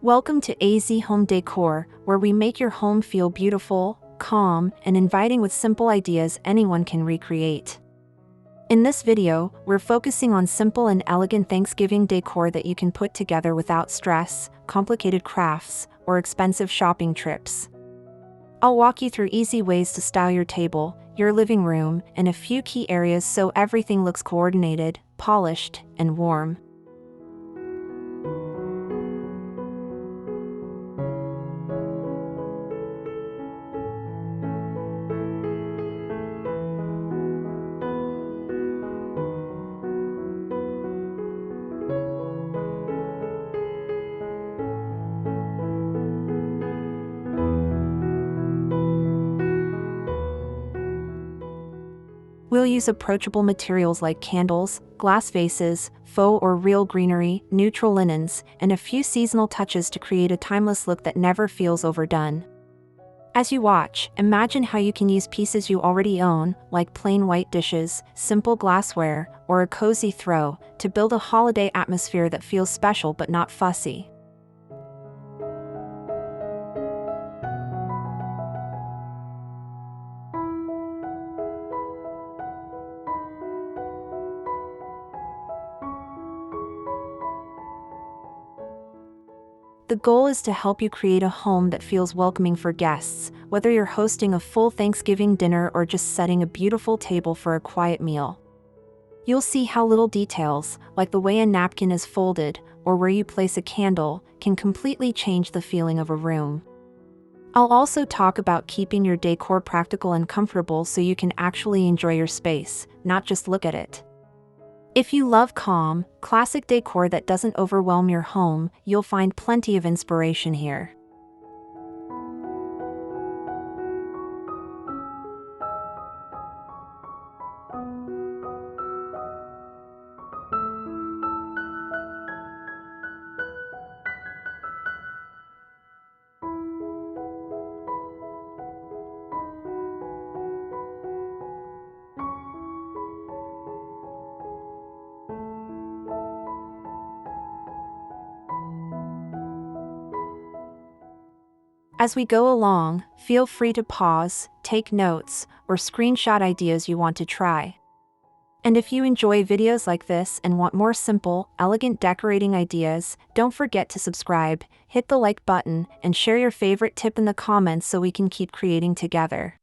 Welcome to AZ Home Decor, where we make your home feel beautiful, calm, and inviting with simple ideas anyone can recreate. In this video, we're focusing on simple and elegant Thanksgiving decor that you can put together without stress, complicated crafts, or expensive shopping trips. I'll walk you through easy ways to style your table, your living room, and a few key areas so everything looks coordinated, polished, and warm. We'll use approachable materials like candles, glass vases, faux or real greenery, neutral linens, and a few seasonal touches to create a timeless look that never feels overdone. As you watch, imagine how you can use pieces you already own, like plain white dishes, simple glassware, or a cozy throw, to build a holiday atmosphere that feels special but not fussy. The goal is to help you create a home that feels welcoming for guests, whether you're hosting a full Thanksgiving dinner or just setting a beautiful table for a quiet meal. You'll see how little details, like the way a napkin is folded or where you place a candle, can completely change the feeling of a room. I'll also talk about keeping your decor practical and comfortable so you can actually enjoy your space, not just look at it. If you love calm, classic decor that doesn't overwhelm your home, you'll find plenty of inspiration here. As we go along, feel free to pause, take notes, or screenshot ideas you want to try. And if you enjoy videos like this and want more simple, elegant decorating ideas, don't forget to subscribe, hit the like button, and share your favorite tip in the comments so we can keep creating together.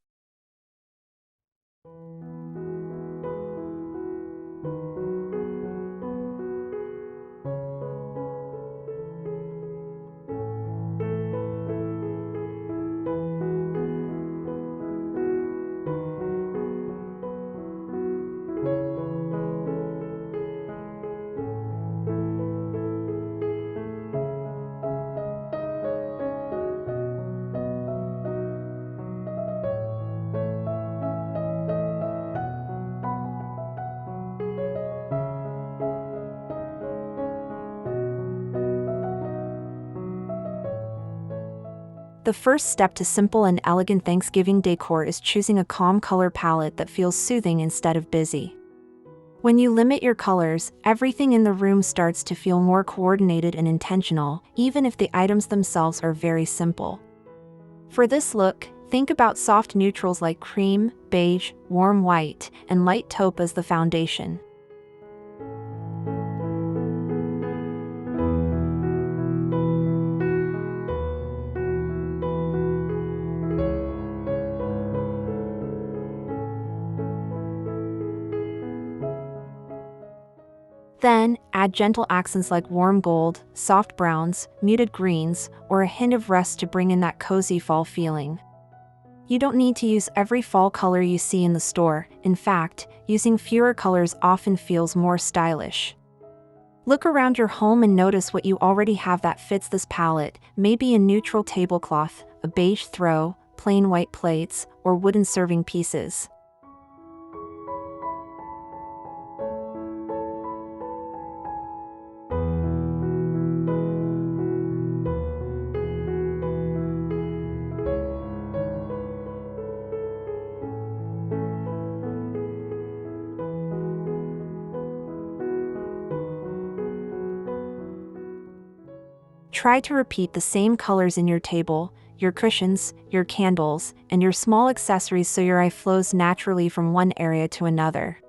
The first step to simple and elegant Thanksgiving decor is choosing a calm color palette that feels soothing instead of busy. When you limit your colors, everything in the room starts to feel more coordinated and intentional, even if the items themselves are very simple. For this look, think about soft neutrals like cream, beige, warm white, and light taupe as the foundation. Then, add gentle accents like warm gold, soft browns, muted greens, or a hint of rust to bring in that cozy fall feeling. You don't need to use every fall color you see in the store. In fact, using fewer colors often feels more stylish. Look around your home and notice what you already have that fits this palette, maybe a neutral tablecloth, a beige throw, plain white plates, or wooden serving pieces. Try to repeat the same colors in your table, your cushions, your candles, and your small accessories so your eye flows naturally from one area to another.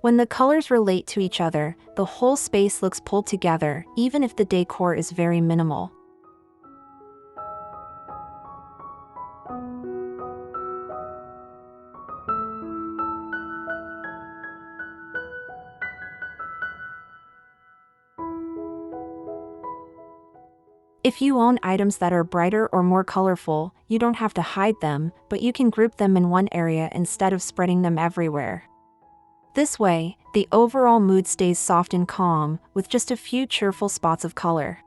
When the colors relate to each other, the whole space looks pulled together, even if the decor is very minimal. If you own items that are brighter or more colorful, you don't have to hide them, but you can group them in one area instead of spreading them everywhere. This way, the overall mood stays soft and calm, with just a few cheerful spots of color.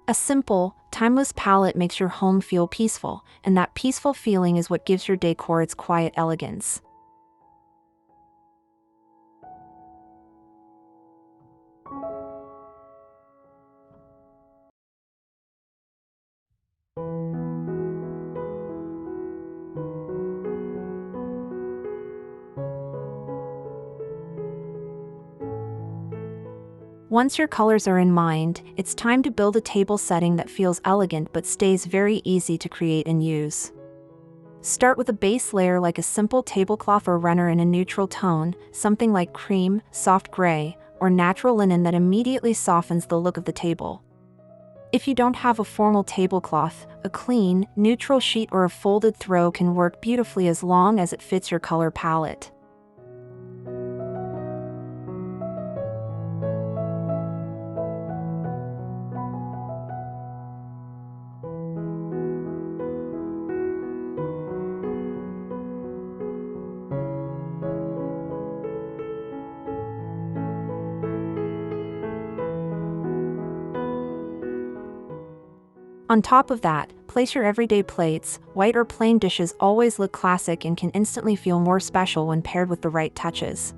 A simple, timeless palette makes your home feel peaceful, and that peaceful feeling is what gives your decor its quiet elegance. Once your colors are in mind, it's time to build a table setting that feels elegant but stays very easy to create and use. Start with a base layer like a simple tablecloth or runner in a neutral tone, something like cream, soft gray, or natural linen that immediately softens the look of the table. If you don't have a formal tablecloth, a clean, neutral sheet or a folded throw can work beautifully as long as it fits your color palette. On top of that, place your everyday plates. White or plain dishes always look classic and can instantly feel more special when paired with the right touches.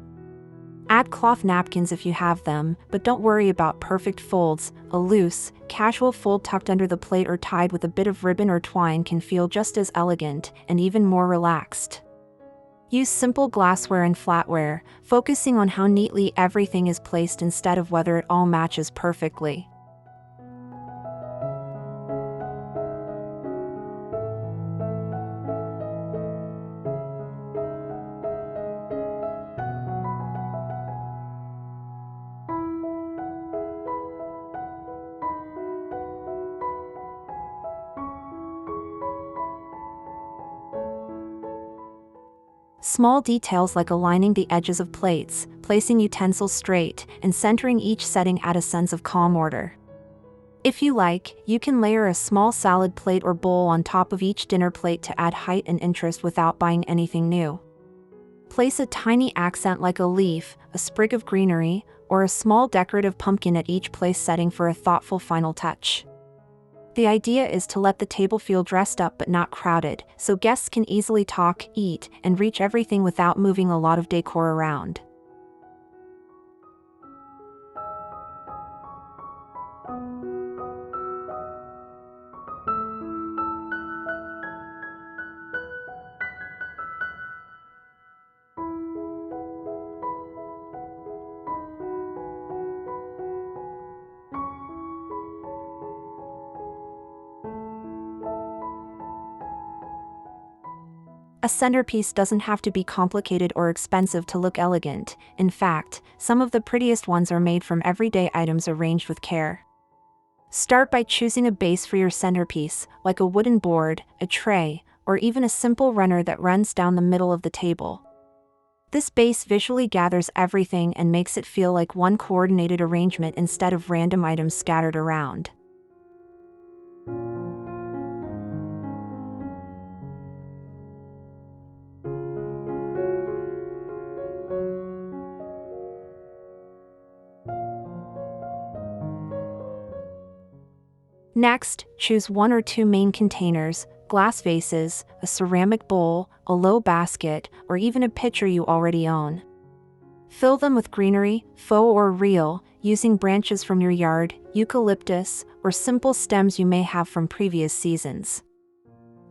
Add cloth napkins if you have them, but don't worry about perfect folds. A loose, casual fold tucked under the plate or tied with a bit of ribbon or twine can feel just as elegant and even more relaxed. Use simple glassware and flatware, focusing on how neatly everything is placed instead of whether it all matches perfectly. Small details like aligning the edges of plates, placing utensils straight, and centering each setting add a sense of calm order. If you like, you can layer a small salad plate or bowl on top of each dinner plate to add height and interest without buying anything new. Place a tiny accent like a leaf, a sprig of greenery, or a small decorative pumpkin at each place setting for a thoughtful final touch. The idea is to let the table feel dressed up but not crowded, so guests can easily talk, eat, and reach everything without moving a lot of decor around. A centerpiece doesn't have to be complicated or expensive to look elegant. In fact, some of the prettiest ones are made from everyday items arranged with care. Start by choosing a base for your centerpiece, like a wooden board, a tray, or even a simple runner that runs down the middle of the table. This base visually gathers everything and makes it feel like one coordinated arrangement instead of random items scattered around. Next, choose one or two main containers, glass vases, a ceramic bowl, a low basket, or even a pitcher you already own. Fill them with greenery, faux or real, using branches from your yard, eucalyptus, or simple stems you may have from previous seasons.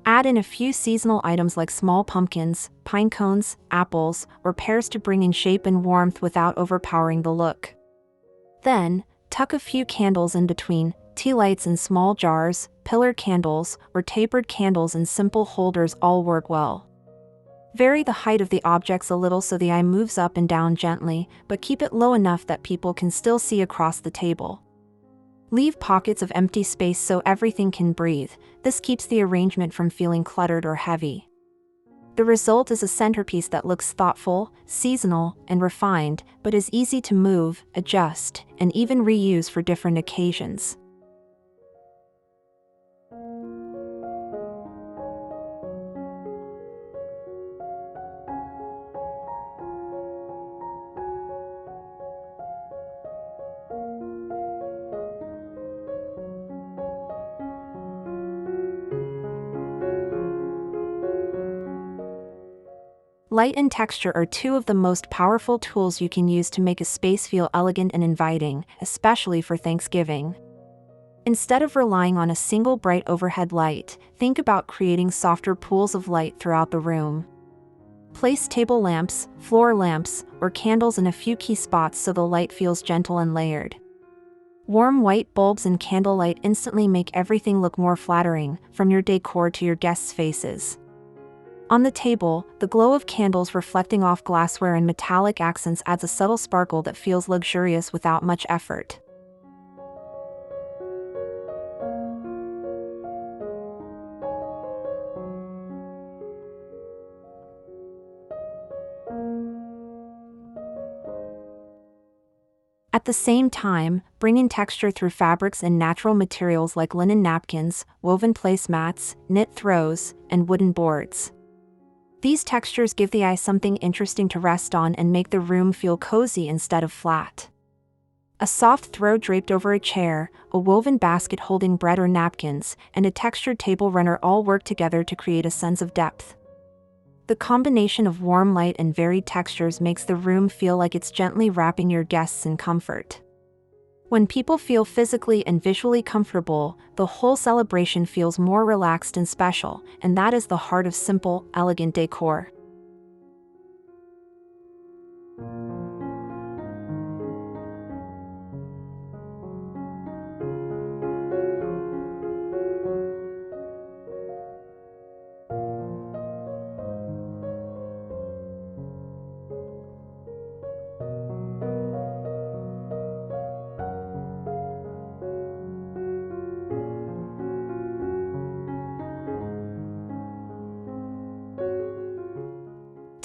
Add in a few seasonal items like small pumpkins, pine cones, apples, or pears to bring in shape and warmth without overpowering the look. Then, tuck a few candles in between, Tea lights in small jars, pillar candles, or tapered candles in simple holders all work well. Vary the height of the objects a little so the eye moves up and down gently, but keep it low enough that people can still see across the table. Leave pockets of empty space so everything can breathe. This keeps the arrangement from feeling cluttered or heavy. The result is a centerpiece that looks thoughtful, seasonal, and refined, but is easy to move, adjust, and even reuse for different occasions. Light and texture are two of the most powerful tools you can use to make a space feel elegant and inviting, especially for Thanksgiving. Instead of relying on a single bright overhead light, think about creating softer pools of light throughout the room. Place table lamps, floor lamps, or candles in a few key spots so the light feels gentle and layered. Warm white bulbs and candlelight instantly make everything look more flattering, from your decor to your guests' faces. On the table, the glow of candles reflecting off glassware and metallic accents adds a subtle sparkle that feels luxurious without much effort. At the same time, bring in texture through fabrics and natural materials like linen napkins, woven placemats, knit throws, and wooden boards. These textures give the eye something interesting to rest on and make the room feel cozy instead of flat. A soft throw draped over a chair, a woven basket holding bread or napkins, and a textured table runner all work together to create a sense of depth. The combination of warm light and varied textures makes the room feel like it's gently wrapping your guests in comfort. When people feel physically and visually comfortable, the whole celebration feels more relaxed and special, and that is the heart of simple, elegant decor.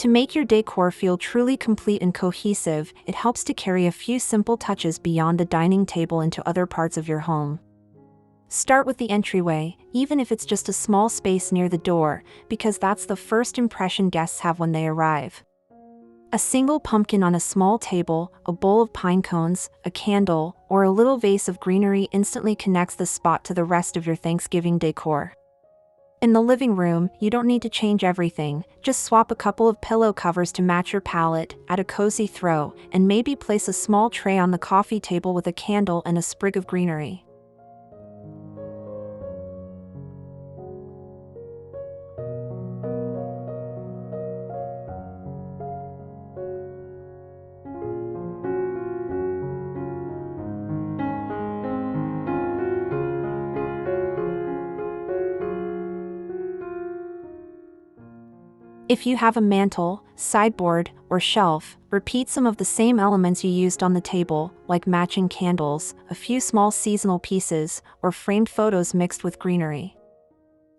To make your decor feel truly complete and cohesive, it helps to carry a few simple touches beyond the dining table into other parts of your home. Start with the entryway, even if it's just a small space near the door, because that's the first impression guests have when they arrive. A single pumpkin on a small table, a bowl of pine cones, a candle, or a little vase of greenery instantly connects the spot to the rest of your Thanksgiving decor. In the living room, you don't need to change everything, just swap a couple of pillow covers to match your palette, add a cozy throw, and maybe place a small tray on the coffee table with a candle and a sprig of greenery. If you have a mantle, sideboard, or shelf, repeat some of the same elements you used on the table, like matching candles, a few small seasonal pieces, or framed photos mixed with greenery.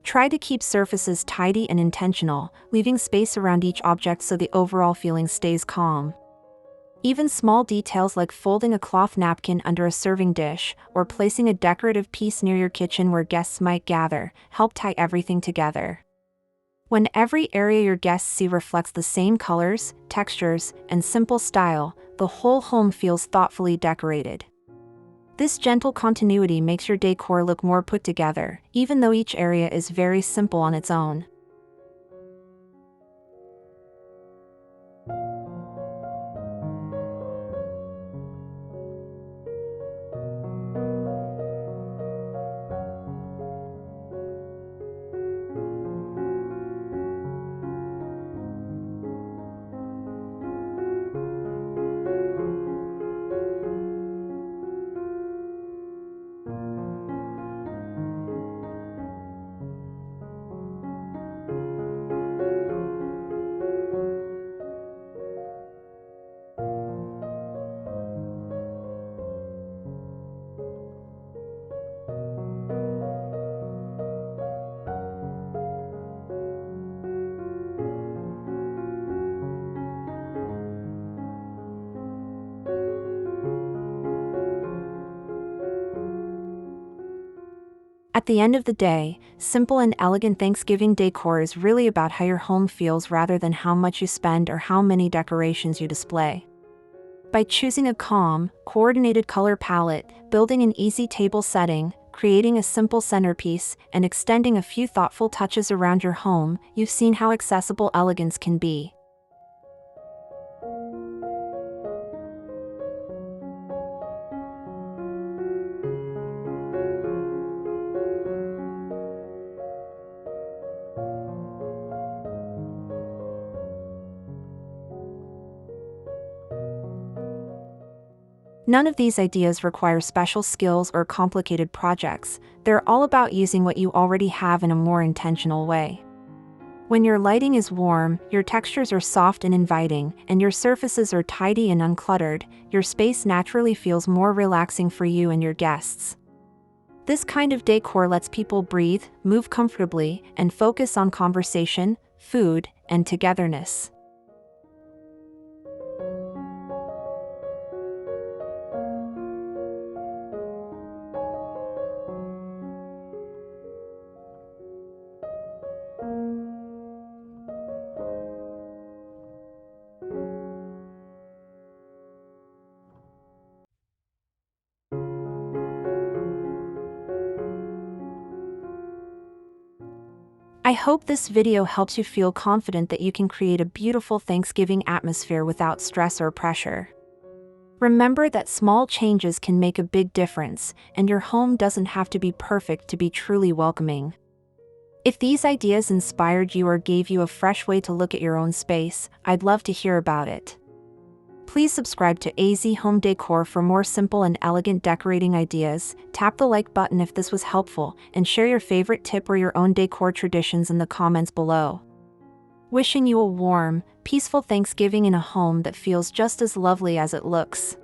Try to keep surfaces tidy and intentional, leaving space around each object so the overall feeling stays calm. Even small details like folding a cloth napkin under a serving dish, or placing a decorative piece near your kitchen where guests might gather, help tie everything together. When every area your guests see reflects the same colors, textures, and simple style, the whole home feels thoughtfully decorated. This gentle continuity makes your decor look more put together, even though each area is very simple on its own. At the end of the day, simple and elegant Thanksgiving decor is really about how your home feels rather than how much you spend or how many decorations you display. By choosing a calm, coordinated color palette, building an easy table setting, creating a simple centerpiece, and extending a few thoughtful touches around your home, you've seen how accessible elegance can be. None of these ideas require special skills or complicated projects. They're all about using what you already have in a more intentional way. When your lighting is warm, your textures are soft and inviting, and your surfaces are tidy and uncluttered, your space naturally feels more relaxing for you and your guests. This kind of decor lets people breathe, move comfortably, and focus on conversation, food, and togetherness. I hope this video helps you feel confident that you can create a beautiful Thanksgiving atmosphere without stress or pressure. Remember that small changes can make a big difference, and your home doesn't have to be perfect to be truly welcoming. If these ideas inspired you or gave you a fresh way to look at your own space, I'd love to hear about it. Please subscribe to AZ Home Decor for more simple and elegant decorating ideas, tap the like button if this was helpful, and share your favorite tip or your own decor traditions in the comments below. Wishing you a warm, peaceful Thanksgiving in a home that feels just as lovely as it looks.